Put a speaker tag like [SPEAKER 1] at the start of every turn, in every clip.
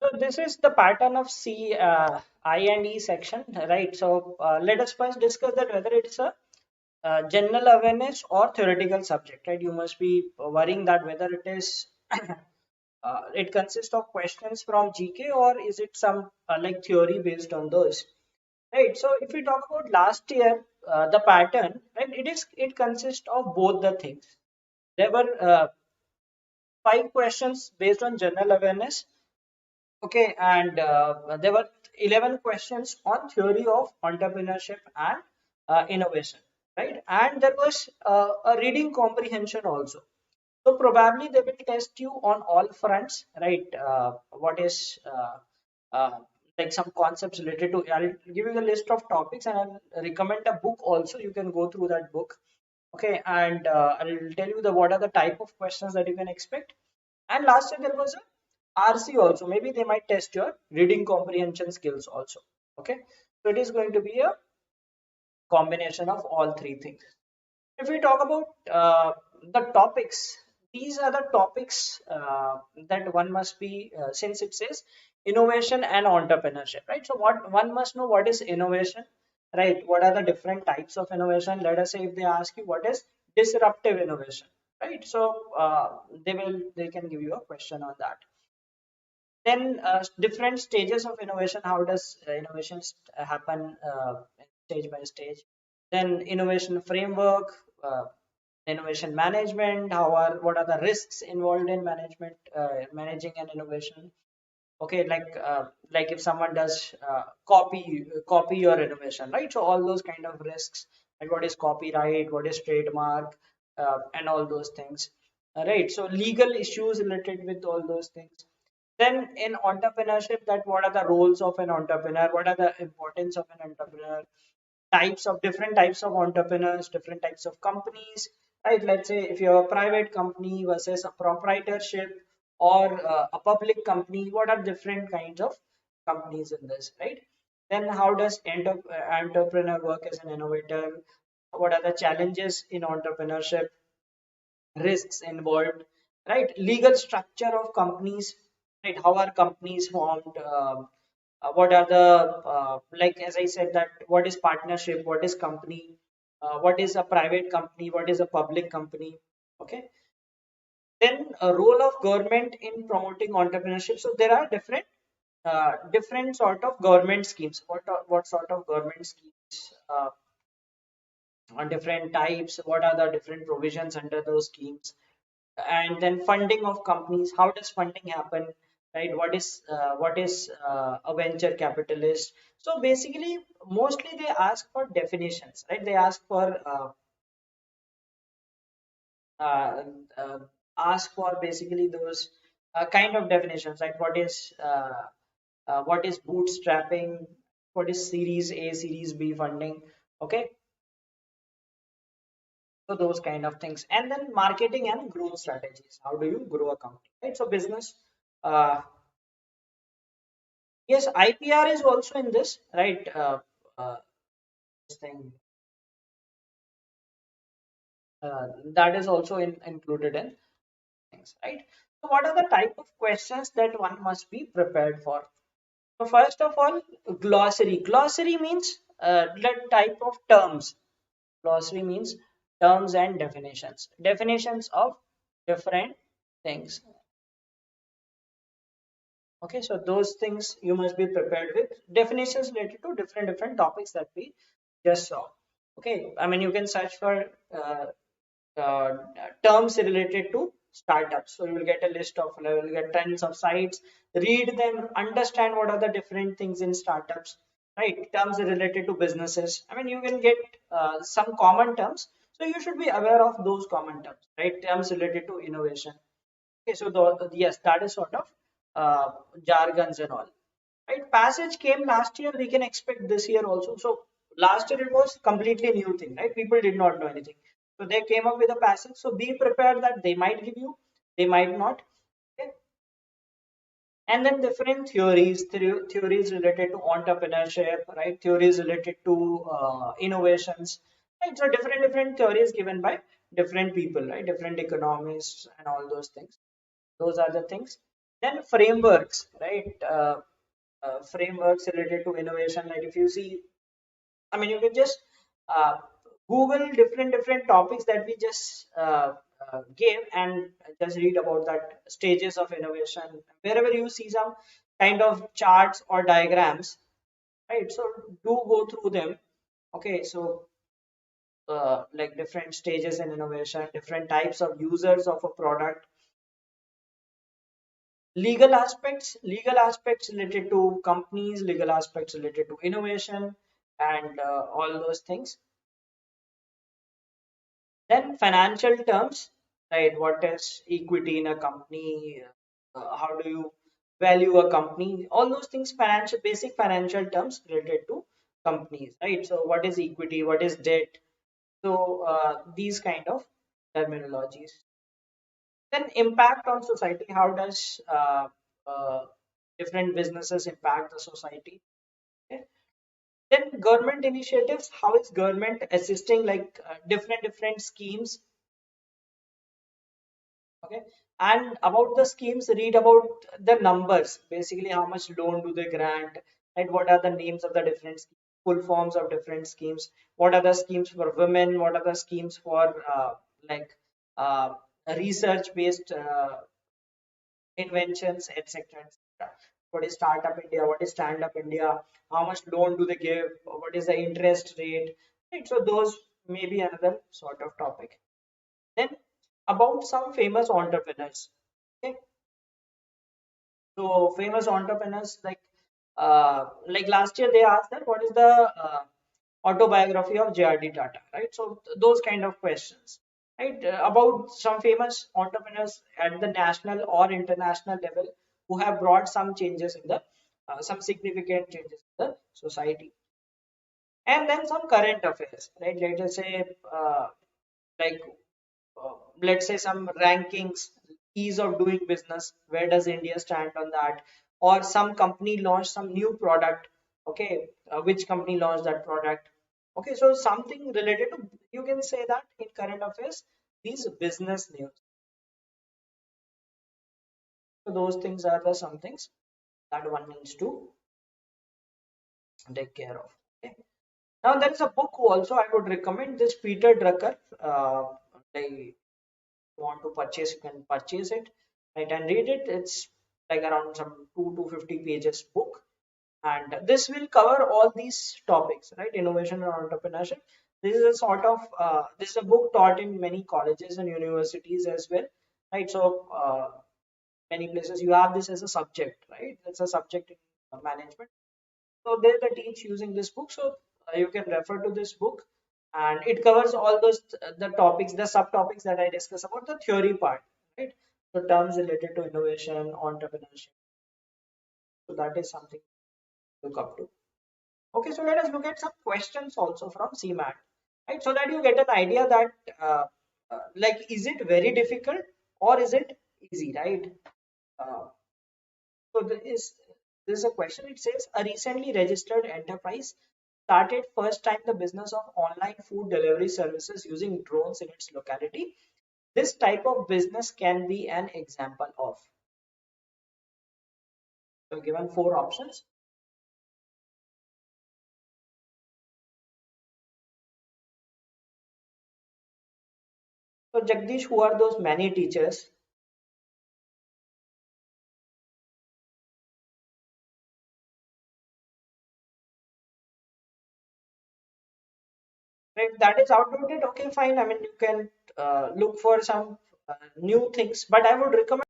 [SPEAKER 1] So this is the pattern of C, I and E section, right? So let us first discuss that whether it's a general awareness or theoretical subject, right? You must be worrying that whether it is it consists of questions from GK or is it some like theory based on those, right? So if we talk about last year, the pattern, right? It consists of both the things. There were 5 questions based on general awareness. Okay, and there were 11 questions on theory of entrepreneurship and innovation, right? And there was a reading comprehension also. So probably they will test you on all fronts, right? What is like some concepts related to. I'll give you the list of topics and I'll recommend a book also. You can go through that book. Okay, and I'll tell you the what are the type of questions that you can expect. And last year there was a RC also. Maybe they might test your reading comprehension skills also. Okay, so it is going to be a combination of all three things. If we talk about the topics, these are the topics that one must be, since it says innovation and entrepreneurship, right? So what one must know, what is innovation, right? What are the different types of innovation? Let us say if they ask you what is disruptive innovation, right? So they can give you a question on that. Then different stages of innovation. How does innovations happen stage by stage? Then innovation framework, innovation management. What are the risks involved in managing an innovation? Okay, like if someone does copy your innovation, right? So all those kind of risks, like what is copyright, what is trademark, and all those things, right? So legal issues related with all those things. Then in entrepreneurship, that what are the roles of an entrepreneur, what are the importance of an entrepreneur, types of different types of entrepreneurs, different types of companies, right? Let's say if you're a private company versus a proprietorship or a public company, what are different kinds of companies in this, right? Then how does entrepreneur work as an innovator? What are the challenges in entrepreneurship? Risks involved, right? Legal structure of companies, right? How are companies formed? What are the like as I said that what is partnership, what is company, what is a private company, what is a public company? Okay, then a role of government in promoting entrepreneurship. So there are different sort of government schemes. What sort of government schemes on different types? What are the different provisions under those schemes? And then funding of companies. How does funding happen, right? What is a venture capitalist? So basically mostly they ask for definitions, right? They uh, uh, ask for basically those kind of definitions, like what is bootstrapping, what is series A, series B funding. Okay, so those kind of things. And then marketing and growth strategies. How do you grow a company, right? So business, uh, yes, IPR is also in this, right? This thing that is also included in things, right? So what are the type of questions that one must be prepared for? So first of all, glossary. Glossary means the type of terms. Glossary means terms and definitions. Definitions of different things. Okay, so those things you must be prepared with. Definitions related to different topics that we just saw. Okay, I mean you can search for uh, terms related to startups. So you will get a list of, you will get tons of sites. Read them, understand what are the different things in startups, right? Terms related to businesses. I mean you can get some common terms. So you should be aware of those common terms, right? Terms related to innovation. Okay, so yes, that is sort of uh, jargons and all. Right? Passage came last year. We can expect this year also. So last year it was completely new thing, right? People did not know anything. So they came up with a passage. So be prepared that they might give you, they might not. Okay? And then different theories related to entrepreneurship, right? Theories related to innovations, right? So different theories given by different people, right? Different economists and all those things. Those are the things. Then frameworks, right? Frameworks related to innovation. Like if you see, I mean, you can just uh, Google different topics that we just gave and just read about that stages of innovation. Wherever you see some kind of charts or diagrams, right? So do go through them. Okay, so like different stages in innovation, different types of users of a product, legal aspects related to companies, legal aspects related to innovation, and all those things. Then financial terms, right? What is equity in a company? How do you value a company? All those things, financial, basic financial terms related to companies, right? So what is equity? What is debt? So these kind of terminologies. Then impact on society. How does different businesses impact the society? Okay. Then government initiatives. How is government assisting like different schemes? Okay. And about the schemes, read about the numbers. Basically, how much loan do they grant? And what are the names of the different full forms of different schemes? What are the schemes for women? What are the schemes for like research based inventions, etc. etc. What is Startup India? What is Stand Up India? How much loan do they give? What is the interest rate? Right. So those may be another sort of topic. Then about some famous entrepreneurs. Okay. So famous entrepreneurs like last year they asked that what is the autobiography of JRD Tata, right? So those kind of questions, right? About some famous entrepreneurs at the national or international level who have brought some changes in the some significant changes in the society, and then some current affairs, right? Let us say like let's say some rankings, ease of doing business, where does India stand on that, or some company launched some new product. Okay, which company launched that product? Okay, so something related to, you can say that in current affairs, these business news. So those things are the some things that one needs to take care of. Okay. Now there is a book also I would recommend, this Peter Drucker. I want to purchase, you can purchase it, right, and read it. It's like around some 2 to 50 pages book, and this will cover all these topics, right? Innovation and entrepreneurship. This is a sort of this is a book taught in many colleges and universities as well, right? So many places you have this as a subject, right? It's a subject in management. So they teach using this book. So you can refer to this book, and it covers all those the topics, the subtopics that I discussed about the theory part, right? So terms related to innovation, entrepreneurship. So that is something to look up to. Okay, so let us look at some questions also from CMAT, right? So that you get an idea that like is it very difficult or is it easy, right? Uh, So this is a question. It says a recently registered enterprise started first time the business of online food delivery services using drones in its locality. This type of business can be an example of. So given four options. So Jagdish, who are those many teachers? Right, that is outdated. Okay, fine. I mean, you can look for some new things, but I would recommend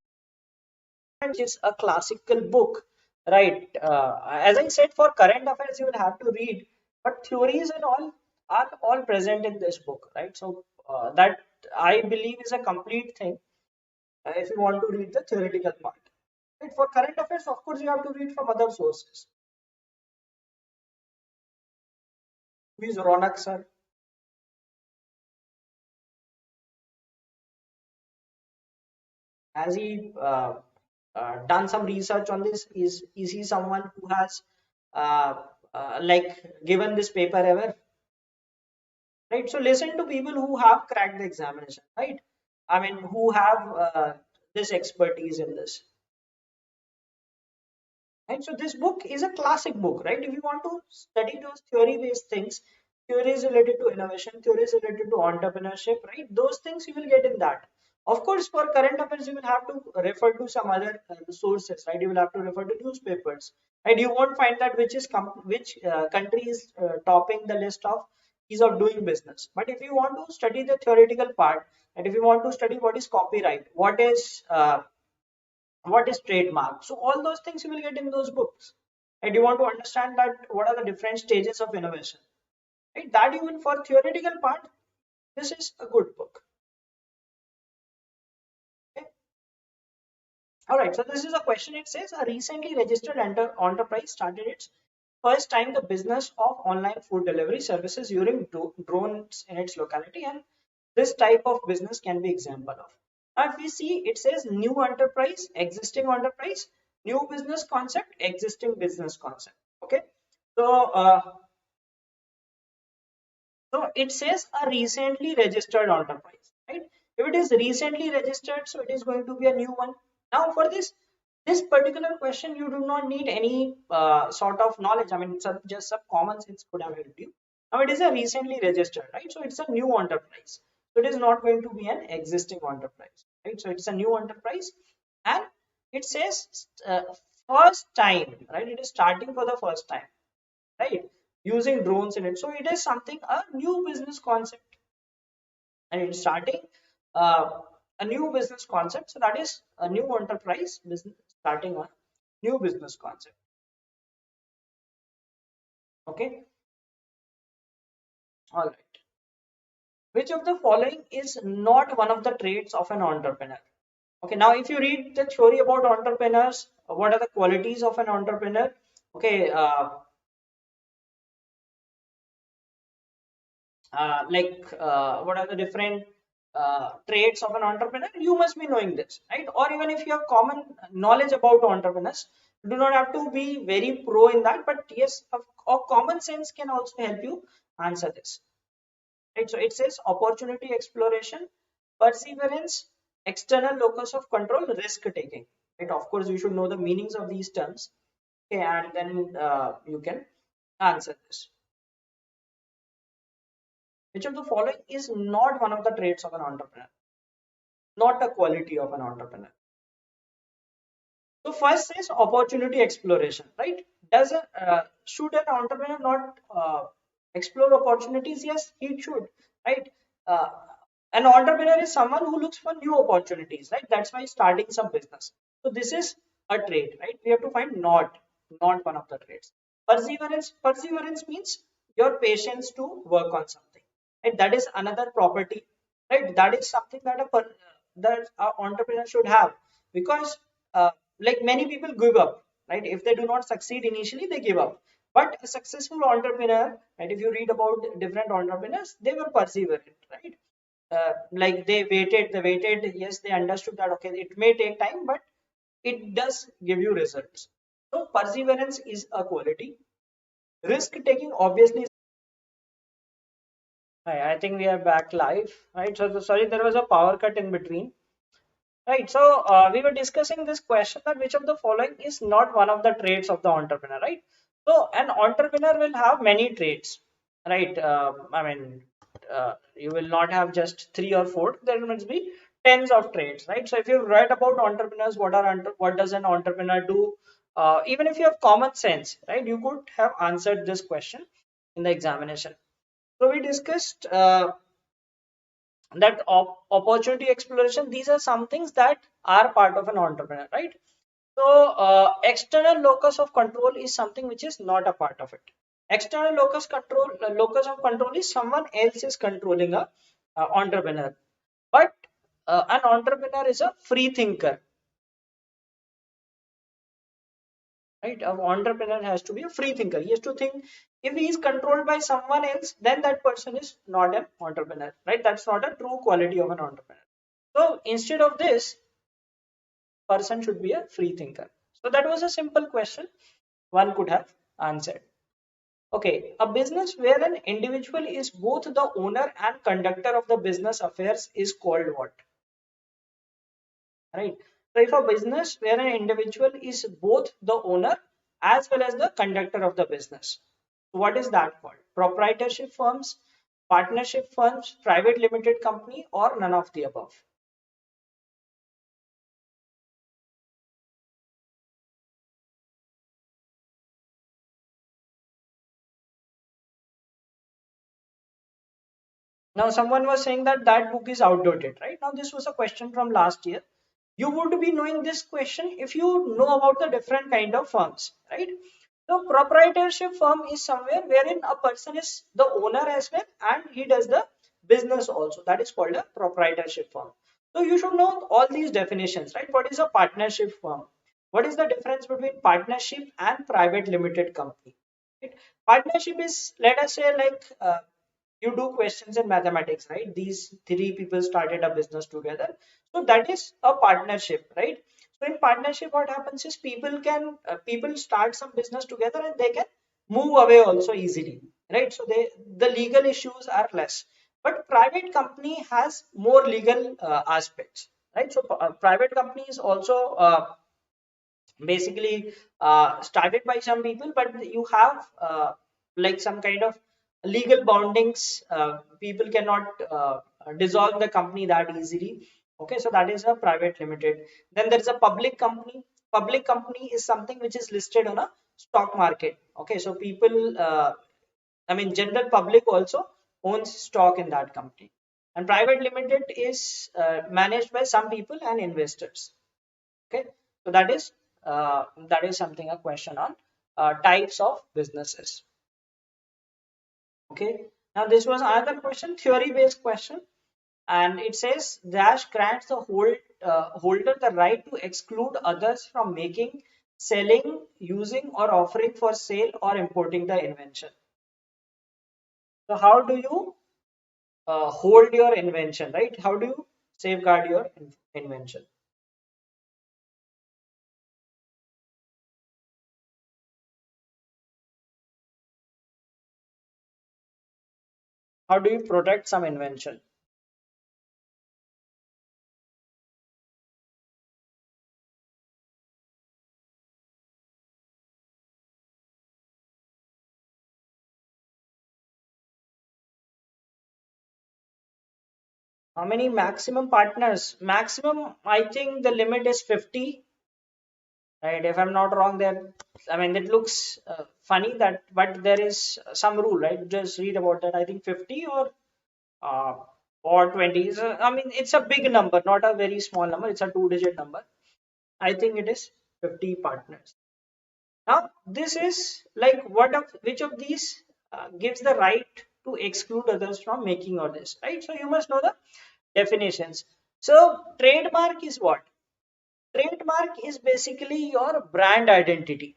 [SPEAKER 1] is a classical book, right? As I said, for current affairs, you will have to read, but theories and all are all present in this book, right? So that I believe is a complete thing if you want to read the theoretical part. Right? For current affairs, of course, you have to read from other sources. Who is Ronak sir? Has he done some research on this? Is he someone who has uh, like given this paper ever? Right, so listen to people who have cracked the examination, right? I mean, who have this expertise in this. Right? So this book is a classic book, right? If you want to study those theory-based things, theories related to innovation, theories related to entrepreneurship, right? Those things you will get in that. Of course, for current affairs, you will have to refer to some other sources, right? You will have to refer to newspapers, right? You won't find that which country is topping the list of ease of doing business. But if you want to study the theoretical part, and if you want to study what is copyright, what is trademark, so all those things you will get in those books, and you want to understand that what are the different stages of innovation, right? That you will, for theoretical part, this is a good book. Okay. All right, so this is a question. It says a recently registered enterprise started its first time the business of online food delivery services using drones in its locality, and this type of business can be example of. Now, if we see, it says new enterprise, existing enterprise, new business concept, existing business concept. Okay, so so it says a recently registered enterprise, right? If it is recently registered, so it is going to be a new one. Now, for this particular question, you do not need any sort of knowledge. I mean, just some common sense could have helped you. Now, it is a recently registered, right? So it's a new enterprise. So it is not going to be an existing enterprise, right? So it's a new enterprise, and it says first time, right? It is starting for the first time, right? Using drones in it. So it is something, a new business concept, and it's starting uh, a new business concept. So that is a new enterprise business starting on new business concept. Okay. All right. Which of the following is not one of the traits of an entrepreneur? Okay. Now, if you read the theory about entrepreneurs, what are the qualities of an entrepreneur? Okay. What are the different traits of an entrepreneur, you must be knowing this, right? Or even if you have common knowledge about entrepreneurs, you do not have to be very pro in that, but yes, of common sense can also help you answer this, right? So it says opportunity exploration, perseverance, external locus of control, risk taking, right? Of course, you should know the meanings of these terms, okay, and then you can answer this. Which of the following is not one of the traits of an entrepreneur? Not a quality of an entrepreneur. So first is opportunity exploration, right? Should an entrepreneur not explore opportunities? Yes, he should, right? Uh, an entrepreneur is someone who looks for new opportunities, right? That's why starting some business. So this is a trait, right? We have to find not one of the traits. Perseverance means your patience to work on something, right? That is another property, right? That is something that that an entrepreneur should have, because like many people give up, right? If they do not succeed initially, they give up. But a successful entrepreneur, right? If you read about different entrepreneurs, they were perseverant, right? Like they waited. Yes, they understood that okay, it may take time, but it does give you results. So perseverance is a quality. Risk taking, obviously. I think we are back live, right? So sorry, there was a power cut in between. Right. So we were discussing this question that which of the following is not one of the traits of the entrepreneur, right? So an entrepreneur will have many traits, right? You will not have just three or four. There must be tens of traits, right? So if you read about entrepreneurs, what does an entrepreneur do? Even if you have common sense, right? You could have answered this question in the examination. So we discussed that opportunity exploration, these are some things that are part of an entrepreneur, right? So external locus of control is something which is not a part of it. External locus of control is someone else is controlling a entrepreneur, but an entrepreneur is a free thinker, right? An entrepreneur has to be a free thinker. He has to think. If he is controlled by someone else, then that person is not an entrepreneur, right? That's not a true quality of an entrepreneur. So instead of this, person should be a free thinker. So that was a simple question one could have answered. Okay, a business where an individual is both the owner and conductor of the business affairs is called what? Right. So if a business where an individual is both the owner as well as the conductor of the business. What is that called? Proprietorship firms, partnership firms, private limited company, or none of the above? Now, someone was saying that that book is outdated, right? Now, this was a question from last year. You would be knowing this question if you know about the different kind of firms, right? So, proprietorship firm is somewhere wherein a person is the owner as well and he does the business also. That is called a proprietorship firm. So, you should know all these definitions, right? What is a partnership firm? What is the difference between partnership and private limited company? Right? Partnership is, let us say, like you do questions in mathematics, right? These three people started a business together, so that is a partnership, right? So in partnership what happens is people start some business together and they can move away also easily, right? So the legal issues are less, but private company has more legal aspects, right? So private company is also basically started by some people, but you have like some kind of legal boundings. People cannot dissolve the company that easily. Okay, so that is a private limited. Then there is a public company. Public company is something which is listed on a stock market. Okay, so people, I mean, general public also owns stock in that company. And private limited is managed by some people and investors. Okay, so that is something, a question on types of businesses. Okay, now this was another question, theory based question, and it says dash grants the holder the right to exclude others from making, selling, using, or offering for sale or importing the invention. So how do you hold your invention, right? How do you safeguard your invention? How do you protect some invention? How many maximum partners? Maximum, I think the limit is 50, right? If I'm not wrong, then I mean, it looks funny that, but there is some rule, right? Just read about that. I think 50 uh, or 20. So, I mean, it's a big number, not a very small number. It's a two-digit number. I think it is 50 partners. Now, this is like what of which of these gives the right to exclude others from making or this, right? So you must know the definitions. So trademark is what? Trademark is basically your brand identity,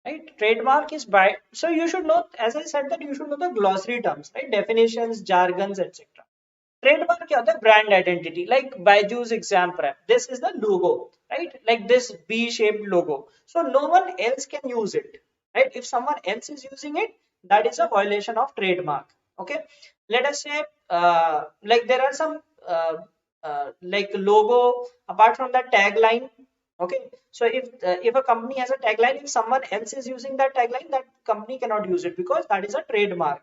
[SPEAKER 1] right? Trademark is by, so you should know, as I said, that you should know the glossary terms, right? Definitions, jargons, etc. Trademark or the brand identity, like BYJU'S exam prep. This is the logo, right? Like this B-shaped logo. So no one else can use it, right? If someone else is using it, that is a violation of trademark. Okay. Let us say, like there are some like logo apart from that tagline. Okay. So if a company has a tagline, if someone else is using that tagline, that company cannot use it because that is a trademark.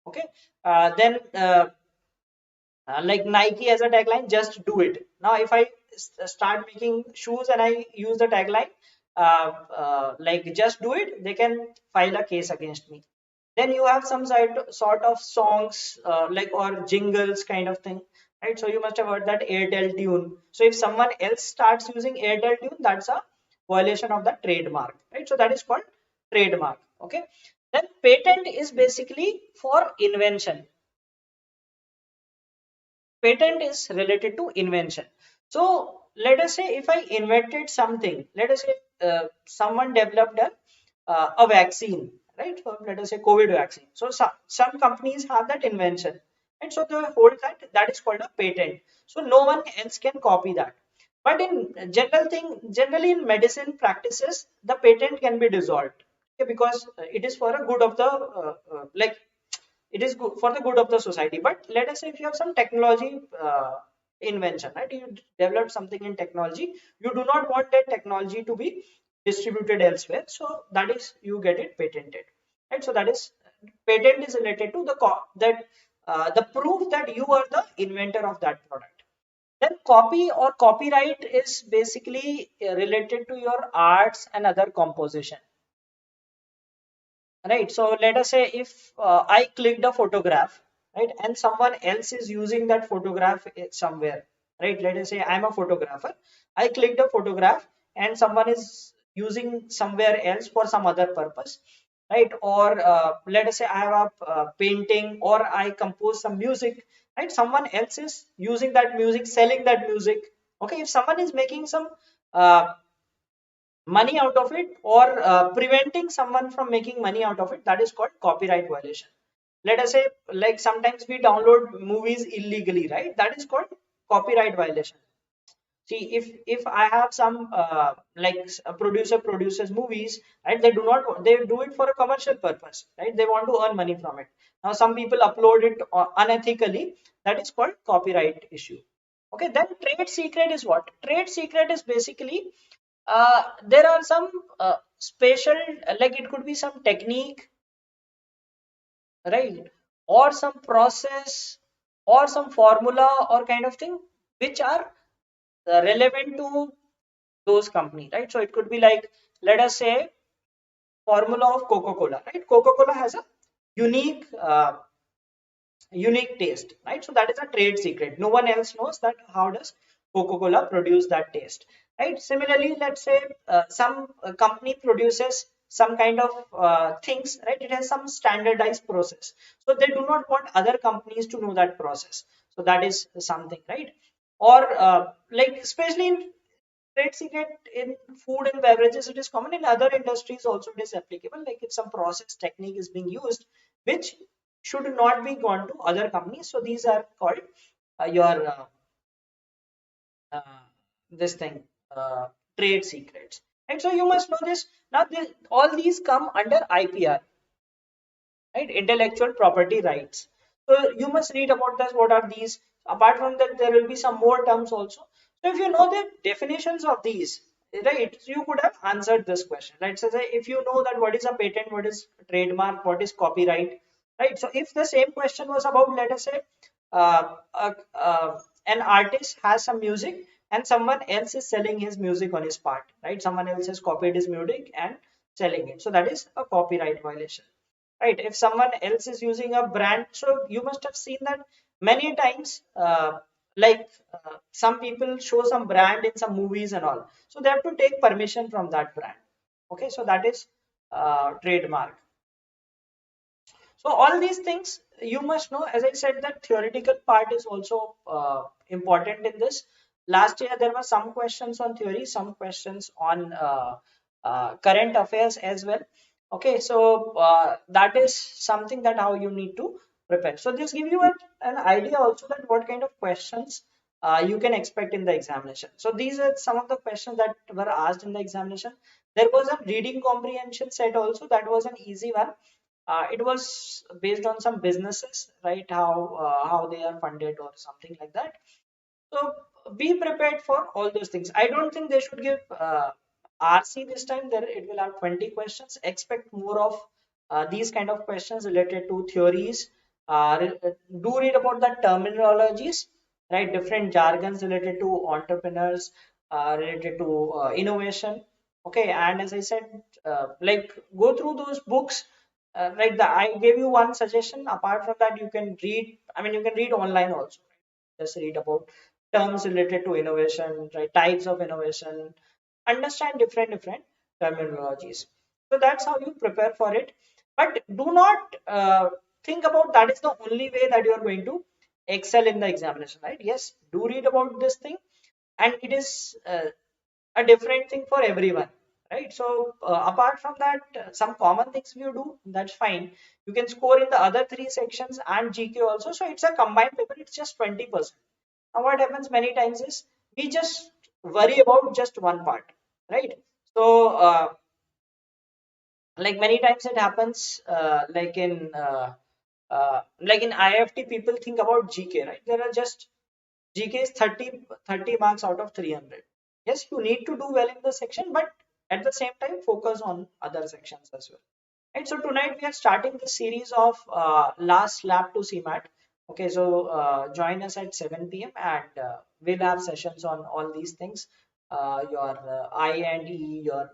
[SPEAKER 1] Okay. Then like Nike as a tagline, just do it. Now, if I start making shoes and I use the tagline, like just do it, they can file a case against me. Then you have some sort of songs, like or jingles kind of thing, right? So you must have heard that Airtel tune. So if someone else starts using Airtel tune, that's a violation of the trademark, right? So that is called trademark. Okay. Then patent is basically for invention. Patent is related to invention. So let us say if I invented something, let us say someone developed a vaccine, right? So let us say COVID vaccine. So some companies have that invention, and so they hold that, that is called a patent. So no one else can copy that. But in generally in medicine practices, the patent can be dissolved, okay, because it is for a good of the like it is good for the good of the society. But let us say if you have some technology invention, right? You developed something in technology. You do not want that technology to be distributed elsewhere. So that is, you get it patented, right? So that is, patent is related to the proof that you are the inventor of that product. Then copy or copyright is basically related to your arts and other composition. Right, so let us say if I clicked a photograph, right, and someone else is using that photograph somewhere, right? Let us say I'm a photographer, I clicked a photograph and someone is using somewhere else for some other purpose, right? Or let us say I have a painting, or I compose some music, right? Someone else is using that music, selling that music. Okay, if someone is making some uh, money out of it, or preventing someone from making money out of it, that is called copyright violation. Let us say, like sometimes we download movies illegally, right? That is called copyright violation. See, if I have some a producer produces movies, right? They do not, they do it for a commercial purpose, right? They want to earn money from it. Now some people upload it unethically. That is called copyright issue. Okay, then trade secret is what? Trade secret is basically there are some special, like it could be some technique, right, or some process, or some formula, or kind of thing, which are relevant to those company, right? So it could be like, let us say, formula of Coca-Cola, right? Coca-Cola has a unique unique taste, right? So that is a trade secret. No one else knows that how does Coca-Cola produce that taste, right? Similarly, let's say some company produces some kind of things, right? It has some standardized process, so they do not want other companies to know that process. So that is something, right? Or like especially in trade secret in food and beverages, it is common. In other industries also it is applicable, like if some process technique is being used which should not be gone to other companies, so these are called your uh, this thing, uh, trade secrets, and so you must know this. Now all these come under IPR, right? Intellectual property rights. So you must read about this. What are these? Apart from that, there will be some more terms also. So if you know the definitions of these, right, you could have answered this question, right? So if you know that what is a patent, what is trademark, what is copyright, right? So if the same question was about, let us say, uh, uh, uh, an artist has some music and someone else is selling his music on his part, right? Someone else has copied his music and selling it. So that is a copyright violation, right? If someone else is using a brand, so you must have seen that many times, some people show some brand in some movies and all, so they have to take permission from that brand. Okay, so that is trademark. So all these things you must know. As I said, that theoretical part is also important in this. Last year there were some questions on theory, some questions on current affairs as well. Okay, so that is something that how you need to prepare. So this give you an idea also that what kind of questions you can expect in the examination. So these are some of the questions that were asked in the examination. There was a reading comprehension set also, that was an easy one. It was based on some businesses, right? How they are funded or something like that. So be prepared for all those things. I don't think they should give RC this time. There it will have 20 questions. Expect more of these kind of questions related to theories. Do read about the terminologies, right? Different jargons related to entrepreneurs, related to innovation. Okay, and as I said, like go through those books. Like I gave you one suggestion. Apart from that, you can read. I mean, you can read online also. Just read about terms related to innovation, right? Types of innovation, understand different terminologies. So that's how you prepare for it. But do not think about that is the only way that you are going to excel in the examination, right? Yes, do read about this thing, and it is a different thing for everyone, right? So apart from that, some common things you do, that's fine. You can score in the other three sections and GK also. So it's a combined paper. It's just 20%. Now what happens many times is we just worry about just one part, right? So like many times it happens, like in IFT, people think about GK, right? There are just GK is 30 marks out of 300. Yes, you need to do well in the section, but at the same time focus on other sections as well. Right, so tonight we are starting this series of last lap to CMAT. Okay, so join us at 7 p.m. and we'll have sessions on all these things. Your I and E, your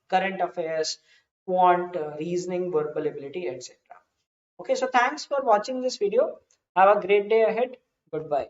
[SPEAKER 1] current affairs, quant, reasoning, verbal ability, etc. Okay, so thanks for watching this video. Have a great day ahead. Goodbye.